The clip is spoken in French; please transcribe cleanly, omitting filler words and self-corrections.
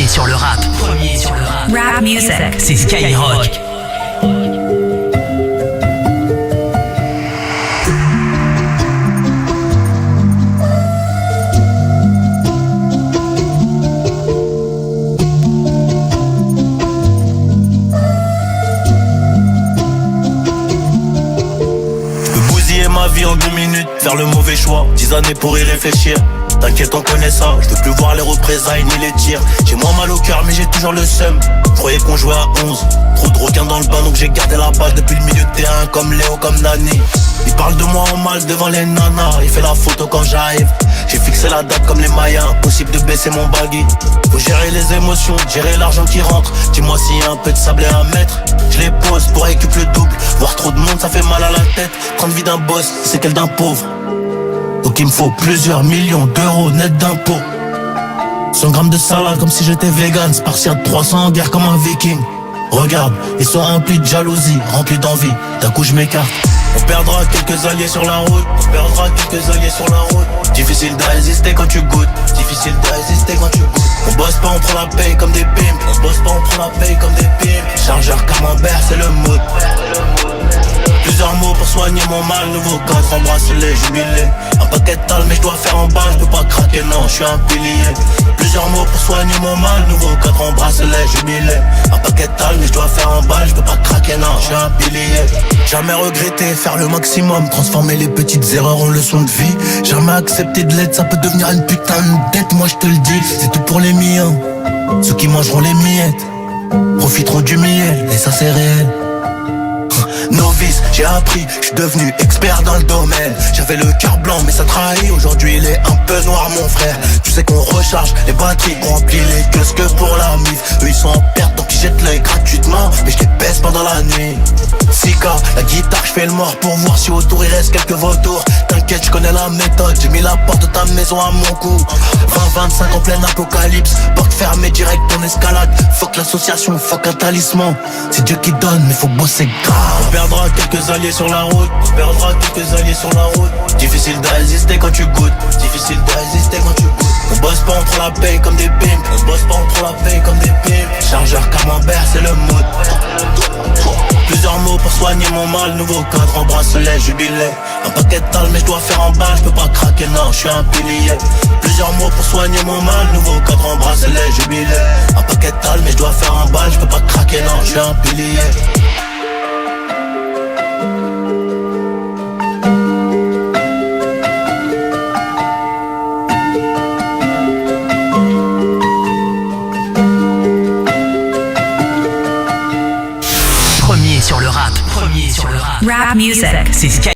Premier sur le rap. Premier sur le rap. Rap music. C'est Skyrock. Ma vie en 2 minutes, faire le mauvais choix, 10 années pour y réfléchir. T'inquiète, on connaît ça, je veux plus voir les représailles ni les tirs. J'ai moins mal au cœur mais j'ai toujours le seum. Croyais qu'on jouait à 11, trop de requins dans le bain donc j'ai gardé la balle depuis le milieu de terrain. Comme Léo, comme Nani. Il parle de moi en mal devant les nanas, il fait la photo quand j'arrive. J'ai fixé la date comme les Mayas, impossible de baisser mon baggy. Faut gérer les émotions, gérer l'argent qui rentre. Dis-moi s'il y a un peu de sable à mettre. Je les pose pour récup le double. Voir trop de monde ça fait mal à la tête. Prendre vie d'un boss, c'est qu'elle d'un pauvre. Donc il me faut plusieurs millions d'euros net d'impôts. 100 grammes de salade comme si j'étais vegan. Spartiate 300 en guerre comme un viking. Regarde, ils sont remplis de jalousie, remplis d'envie. D'un coup je m'écarte. On perdra quelques alliés sur la route. On perdra quelques alliés sur la route. Difficile de résister quand tu goûtes. Difficile de résister quand tu goûtes. On bosse pas, on prend la paye comme des pimps. On bosse pas, on prend la paye comme des pimps. Chargeur camembert, c'est le mood. Plusieurs mots pour soigner mon mal. Nouveau cadre en bracelet, jubilé. Un paquet de tal mais je dois faire en balle. Je peux pas craquer, non, je suis un pilier. Plusieurs mots pour soigner mon mal. Nouveau cadre en bracelet, jubilé. Un paquet de tal mais je dois faire en balle. Je peux pas craquer, non, je suis un pilier. Jamais regretter, faire le maximum. Transformer les petites erreurs en leçons de vie. Jamais accepter de l'aide, ça peut devenir une putain de dette. Moi je te le dis, c'est tout pour les miens. Ceux qui mangeront les miettes profiteront du miel, et ça c'est réel. Novice, j'ai appris, je suis devenu expert dans le domaine. J'avais le cœur blanc mais ça trahit. Aujourd'hui il est un peu noir mon frère. Tu sais qu'on recharge les batteries, qu'on remplit les kiosques pour la mif. Eux ils sont en perte donc ils jettent l'œil gratuitement. Mais je les baisse pendant la nuit. Sika, la guitare, je fais le mort pour voir si autour il reste quelques vautours. T'inquiète, je connais la méthode, j'ai mis la porte de ta maison à mon cou. 20-25 en plein apocalypse, porte fermée direct ton escalade. Fuck l'association, fuck un talisman. C'est Dieu qui donne mais faut bosser grave. On perdra quelques alliés sur la route. On perdra quelques alliés sur la route. Difficile de résister quand tu goûtes. Difficile de résister quand tu goûtes. On bosse pas, on prend la paye comme des pimps. On bosse pas, on prend la paye comme des pimps. Chargeur camembert, c'est le mood. Plusieurs mots pour soigner mon mal. Nouveau cadre en bracelet, jubilé. Un paquet de tal mais je dois faire en balle. Je peux pas craquer, non, je suis un pilier. Plusieurs mots pour soigner mon mal. Nouveau cadre en bracelet, jubilé. Un paquet de tal mais je dois faire en balle. Je peux pas craquer, non, je suis un pilier. Premier sur le rap. Premier sur le rap. Rap music. C'est Skyrock.